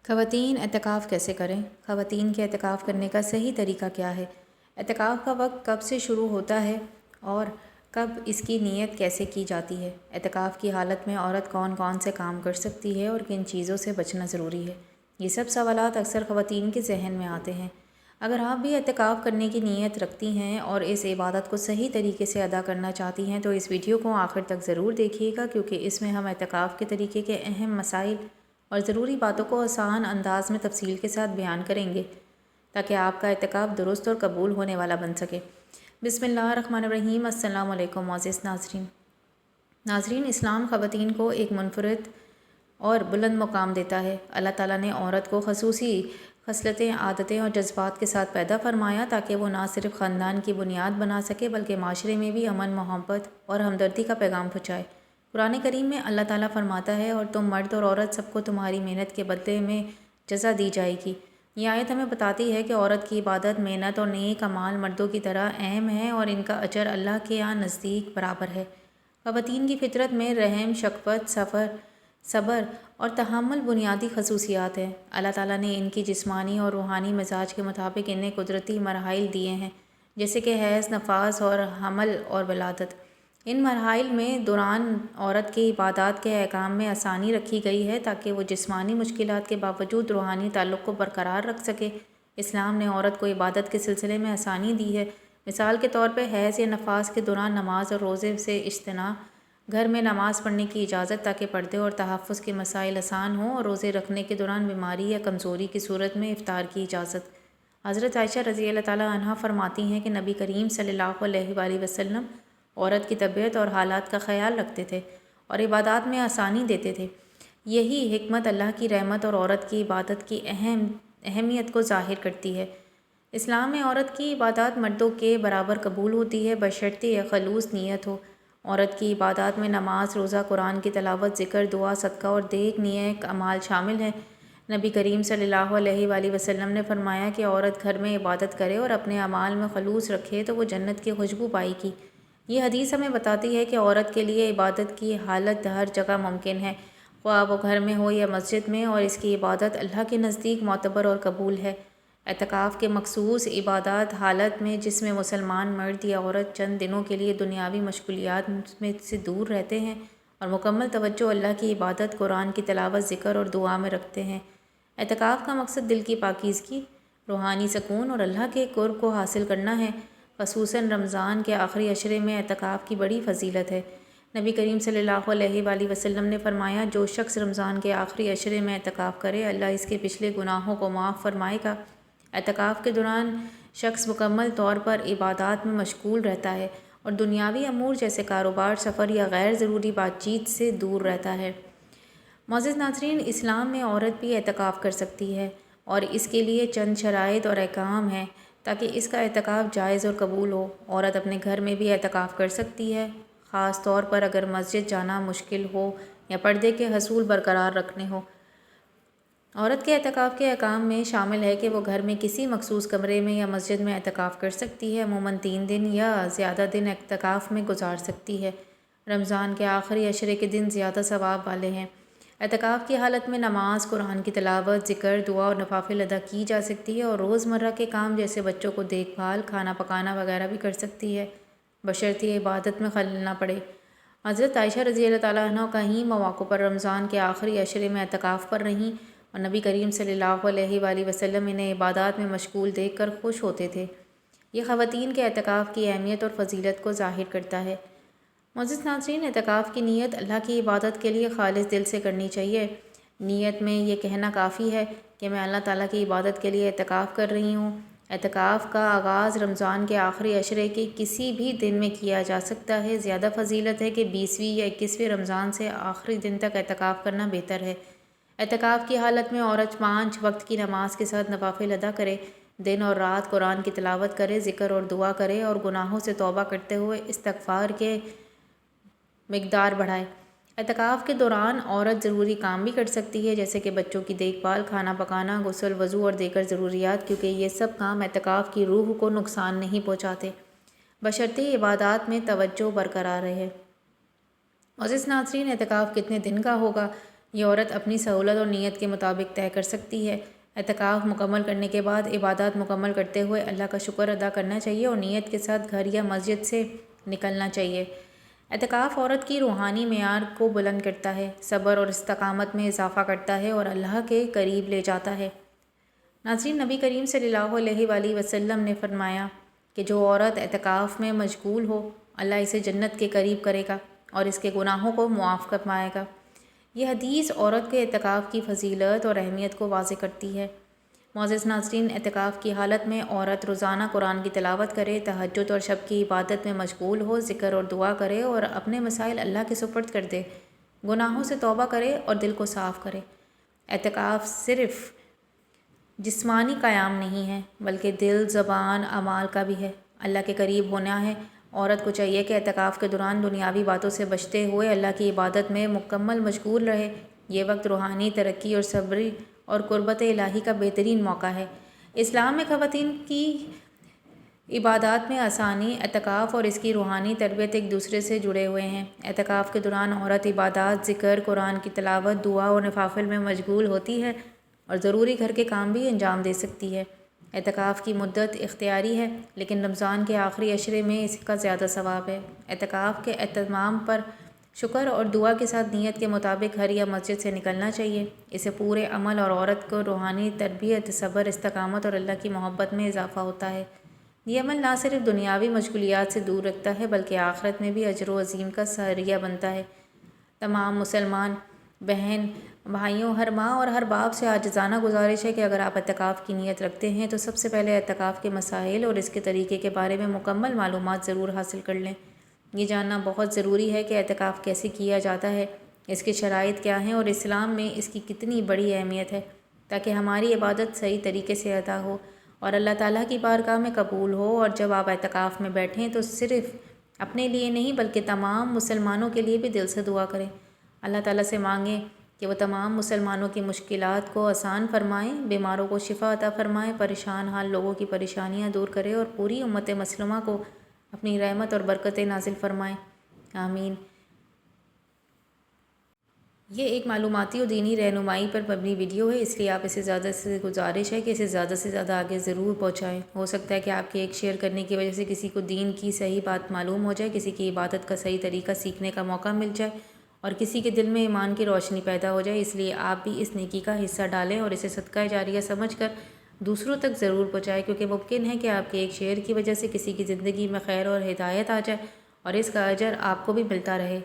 خواتین اعتکاف کیسے کریں؟ خواتین کے اعتکاف کرنے کا صحیح طریقہ کیا ہے؟ اعتکاف کا وقت کب سے شروع ہوتا ہے اور کب اس کی نیت کیسے کی جاتی ہے؟ اعتکاف کی حالت میں عورت کون کون سے کام کر سکتی ہے اور کن چیزوں سے بچنا ضروری ہے؟ یہ سب سوالات اکثر خواتین کے ذہن میں آتے ہیں۔ اگر آپ بھی اعتکاف کرنے کی نیت رکھتی ہیں اور اس عبادت کو صحیح طریقے سے ادا کرنا چاہتی ہیں تو اس ویڈیو کو آخر تک ضرور دیکھیے گا، کیونکہ اس میں ہم اعتکاف کے طریقے کے اہم مسائل اور ضروری باتوں کو آسان انداز میں تفصیل کے ساتھ بیان کریں گے تاکہ آپ کا اعتکاف درست اور قبول ہونے والا بن سکے۔ بسم اللہ الرحمن الرحیم۔ السلام علیکم معزز ناظرین، اسلام خواتین کو ایک منفرد اور بلند مقام دیتا ہے۔ اللہ تعالیٰ نے عورت کو خصوصی خصلتیں، عادتیں اور جذبات کے ساتھ پیدا فرمایا تاکہ وہ نہ صرف خاندان کی بنیاد بنا سکے بلکہ معاشرے میں بھی امن، محبت اور ہمدردی کا پیغام پہنچائے۔ قرآن کریم میں اللہ تعالیٰ فرماتا ہے، اور تم مرد اور عورت سب کو تمہاری محنت کے بدلے میں جزا دی جائے گی۔ یہ آیت ہمیں بتاتی ہے کہ عورت کی عبادت، محنت اور نیک اعمال مردوں کی طرح اہم ہے اور ان کا اجر اللہ کے یہاں نزدیک برابر ہے۔ خواتین کی فطرت میں رحم، شفقت، صبر اور تحمل بنیادی خصوصیات ہیں۔ اللہ تعالیٰ نے ان کی جسمانی اور روحانی مزاج کے مطابق انہیں قدرتی مراحل دیے ہیں، جیسے کہ حیض، نفاس اور حمل اور ولادت۔ ان مراحل میں دوران عورت کی عبادات کے احکام میں آسانی رکھی گئی ہے تاکہ وہ جسمانی مشکلات کے باوجود روحانی تعلق کو برقرار رکھ سکے۔ اسلام نے عورت کو عبادت کے سلسلے میں آسانی دی ہے۔ مثال کے طور پہ حیض یا نفاس کے دوران نماز اور روزے سے اجتناب، گھر میں نماز پڑھنے کی اجازت تاکہ پردے اور تحفظ کے مسائل آسان ہوں، اور روزے رکھنے کے دوران بیماری یا کمزوری کی صورت میں افطار کی اجازت۔ حضرت عائشہ رضی اللہ تعالیٰ عنہا فرماتی ہیں کہ نبی کریم صلی اللہ علیہ وآلہ وسلم عورت کی طبیعت اور حالات کا خیال رکھتے تھے اور عبادات میں آسانی دیتے تھے۔ یہی حکمت اللہ کی رحمت اور عورت کی عبادت کی اہمیت کو ظاہر کرتی ہے۔ اسلام میں عورت کی عبادات مردوں کے برابر قبول ہوتی ہے، بشرطیہ خلوص نیت ہو۔ عورت کی عبادات میں نماز، روزہ، قرآن کی تلاوت، ذکر، دعا، صدقہ اور دیگر نیک اعمال شامل ہیں۔ نبی کریم صلی اللہ علیہ وآلہ وسلم نے فرمایا کہ عورت گھر میں عبادت کرے اور اپنے اعمال میں خلوص رکھے تو وہ جنت کی خوشبو پائے گی۔ یہ حدیث ہمیں بتاتی ہے کہ عورت کے لیے عبادت کی حالت ہر جگہ ممکن ہے، خواہ وہ گھر میں ہو یا مسجد میں، اور اس کی عبادت اللہ کے نزدیک معتبر اور قبول ہے۔ اعتکاف کے مخصوص عبادات حالت میں جس میں مسلمان مرد یا عورت چند دنوں کے لیے دنیاوی مشغولیات میں سے دور رہتے ہیں اور مکمل توجہ اللہ کی عبادت، قرآن کی تلاوت، ذکر اور دعا میں رکھتے ہیں۔ اعتکاف کا مقصد دل کی پاکیزگی، روحانی سکون اور اللہ کے قرب کو حاصل کرنا ہے۔ خصوصاً رمضان کے آخری عشرے میں اعتکاف کی بڑی فضیلت ہے۔ نبی کریم صلی اللہ علیہ وآلہ وسلم نے فرمایا، جو شخص رمضان کے آخری عشرے میں اعتکاف کرے اللہ اس کے پچھلے گناہوں کو معاف فرمائے گا۔ اعتکاف کے دوران شخص مکمل طور پر عبادات میں مشغول رہتا ہے اور دنیاوی امور جیسے کاروبار، سفر یا غیر ضروری بات چیت سے دور رہتا ہے۔ معزز ناظرین، اسلام میں عورت بھی اعتکاف کر سکتی ہے اور اس کے لیے چند شرائط اور احکام ہیں تاکہ اس کا اعتکاف جائز اور قبول ہو۔ عورت اپنے گھر میں بھی اعتکاف کر سکتی ہے، خاص طور پر اگر مسجد جانا مشکل ہو یا پردے کے حصول برقرار رکھنے ہو۔ عورت کے اعتکاف کے احکام میں شامل ہے کہ وہ گھر میں کسی مخصوص کمرے میں یا مسجد میں اعتکاف کر سکتی ہے، عموماً 3 دن یا زیادہ دن اعتکاف میں گزار سکتی ہے۔ رمضان کے آخری عشرے کے دن زیادہ ثواب والے ہیں۔ اعتکاف کی حالت میں نماز، قرآن کی تلاوت، ذکر، دعا اور نوافل ادا کی جا سکتی ہے اور روزمرہ کے کام جیسے بچوں کو دیکھ بھال، کھانا پکانا وغیرہ بھی کر سکتی ہے، بشرطیہ عبادت میں خلل نہ پڑے۔ حضرت عائشہ رضی اللہ تعالیٰ عنہ کئی مواقع پر رمضان کے آخری عشرے میں اعتکاف پر رہیں اور نبی کریم صلی اللہ علیہ وآلہ وسلم انہیں عبادات میں مشغول دیکھ کر خوش ہوتے تھے۔ یہ خواتین کے اعتکاف کی اہمیت اور فضیلت کو ظاہر کرتا ہے۔ معزز ناظرین، اعتکاف کی نیت اللہ کی عبادت کے لیے خالص دل سے کرنی چاہیے۔ نیت میں یہ کہنا کافی ہے کہ میں اللہ تعالیٰ کی عبادت کے لیے اعتکاف کر رہی ہوں۔ اعتکاف کا آغاز رمضان کے آخری عشرے کے کسی بھی دن میں کیا جا سکتا ہے۔ زیادہ فضیلت ہے کہ 20ویں یا 21ویں رمضان سے آخری دن تک اعتکاف کرنا بہتر ہے۔ اعتکاف کی حالت میں عورت 5 وقت کی نماز کے ساتھ نوافل ادا کرے، دن اور رات قرآن کی تلاوت کرے، ذکر اور دعا کرے اور گناہوں سے توبہ کرتے ہوئے استغفار کے مقدار بڑھائے۔ اعتکاف کے دوران عورت ضروری کام بھی کر سکتی ہے، جیسے کہ بچوں کی دیکھ بھال، کھانا پکانا، غسل، وضو اور دیگر ضروریات، کیونکہ یہ سب کام اعتکاف کی روح کو نقصان نہیں پہنچاتے، بشرطیہ عبادات میں توجہ برقرار رہے۔ معزز ناظرین، اعتکاف کتنے دن کا ہوگا؟ یہ عورت اپنی سہولت اور نیت کے مطابق طے کر سکتی ہے۔ اعتکاف مکمل کرنے کے بعد عبادات مکمل کرتے ہوئے اللہ کا شکر ادا کرنا چاہیے اور نیت کے ساتھ گھر یا مسجد سے نکلنا چاہیے۔ اعتکاف عورت کی روحانی معیار کو بلند کرتا ہے، صبر اور استقامت میں اضافہ کرتا ہے اور اللہ کے قریب لے جاتا ہے۔ ناظرین، نبی کریم صلی اللہ علیہ وآلہ وسلم نے فرمایا کہ جو عورت اعتکاف میں مشغول ہو، اللہ اسے جنت کے قریب کرے گا اور اس کے گناہوں کو معاف فرمائے گا۔ یہ حدیث عورت کے اعتکاف کی فضیلت اور اہمیت کو واضح کرتی ہے۔ معزز ناظرین، اعتکاف کی حالت میں عورت روزانہ قرآن کی تلاوت کرے، تہجد اور شب کی عبادت میں مشغول ہو، ذکر اور دعا کرے اور اپنے مسائل اللہ کے سپرد کر دے، گناہوں سے توبہ کرے اور دل کو صاف کرے۔ اعتکاف صرف جسمانی قیام نہیں ہے بلکہ دل، زبان، اعمال کا بھی ہے، اللہ کے قریب ہونا ہے۔ عورت کو چاہیے کہ اعتکاف کے دوران دنیاوی باتوں سے بچتے ہوئے اللہ کی عبادت میں مکمل مشغول رہے۔ یہ وقت روحانی ترقی اور صبری اور قربت الہی کا بہترین موقع ہے۔ اسلام میں خواتین کی عبادات میں آسانی، اعتکاف اور اس کی روحانی تربیت ایک دوسرے سے جڑے ہوئے ہیں۔ اعتکاف کے دوران عورت عبادات، ذکر، قرآن کی تلاوت، دعا اور نوافل میں مشغول ہوتی ہے اور ضروری گھر کے کام بھی انجام دے سکتی ہے۔ اعتکاف کی مدت اختیاری ہے لیکن رمضان کے آخری عشرے میں اس کا زیادہ ثواب ہے۔ اعتکاف کے اہتمام پر شکر اور دعا کے ساتھ نیت کے مطابق گھر یا مسجد سے نکلنا چاہیے۔ اسے پورے عمل اور عورت کو روحانی تربیت، صبر، استقامت اور اللہ کی محبت میں اضافہ ہوتا ہے۔ یہ عمل نہ صرف دنیاوی مشغولیات سے دور رکھتا ہے بلکہ آخرت میں بھی اجر و عظیم کا ذریعہ بنتا ہے۔ تمام مسلمان بہن بھائیوں، ہر ماں اور ہر باپ سے عاجزانہ گزارش ہے کہ اگر آپ اعتکاف کی نیت رکھتے ہیں تو سب سے پہلے اعتکاف کے مسائل اور اس کے طریقے کے بارے میں مکمل معلومات ضرور حاصل کر لیں۔ یہ جاننا بہت ضروری ہے کہ اعتکاف کیسے کیا جاتا ہے، اس کی شرائط کیا ہیں اور اسلام میں اس کی کتنی بڑی اہمیت ہے، تاکہ ہماری عبادت صحیح طریقے سے ادا ہو اور اللہ تعالیٰ کی بارگاہ میں قبول ہو۔ اور جب آپ اعتکاف میں بیٹھیں تو صرف اپنے لیے نہیں بلکہ تمام مسلمانوں کے لیے بھی دل سے دعا کریں۔ اللہ تعالیٰ سے مانگیں کہ وہ تمام مسلمانوں کی مشکلات کو آسان فرمائیں، بیماروں کو شفا عطا فرمائیں، پریشان حال لوگوں کی پریشانیاں دور کرے اور پوری امت مسلمہ کو اپنی رحمت اور برکتیں نازل فرمائیں، آمین۔ یہ ایک معلوماتی اور دینی رہنمائی پر مبنی ویڈیو ہے، اس لیے آپ اسے زیادہ سے گزارش ہے کہ اسے زیادہ سے زیادہ آگے ضرور پہنچائیں۔ ہو سکتا ہے کہ آپ کے ایک شیئر کرنے کی وجہ سے کسی کو دین کی صحیح بات معلوم ہو جائے، کسی کی عبادت کا صحیح طریقہ سیکھنے کا موقع مل جائے اور کسی کے دل میں ایمان کی روشنی پیدا ہو جائے۔ اس لیے آپ بھی اس نیکی کا حصہ ڈالیں اور اسے صدقہ جاریہ سمجھ کر دوسروں تک ضرور پہنچائیں، کیونکہ ممکن ہے کہ آپ کے ایک شیئر کی وجہ سے کسی کی زندگی میں خیر اور ہدایت آ جائے اور اس کا اجر آپ کو بھی ملتا رہے۔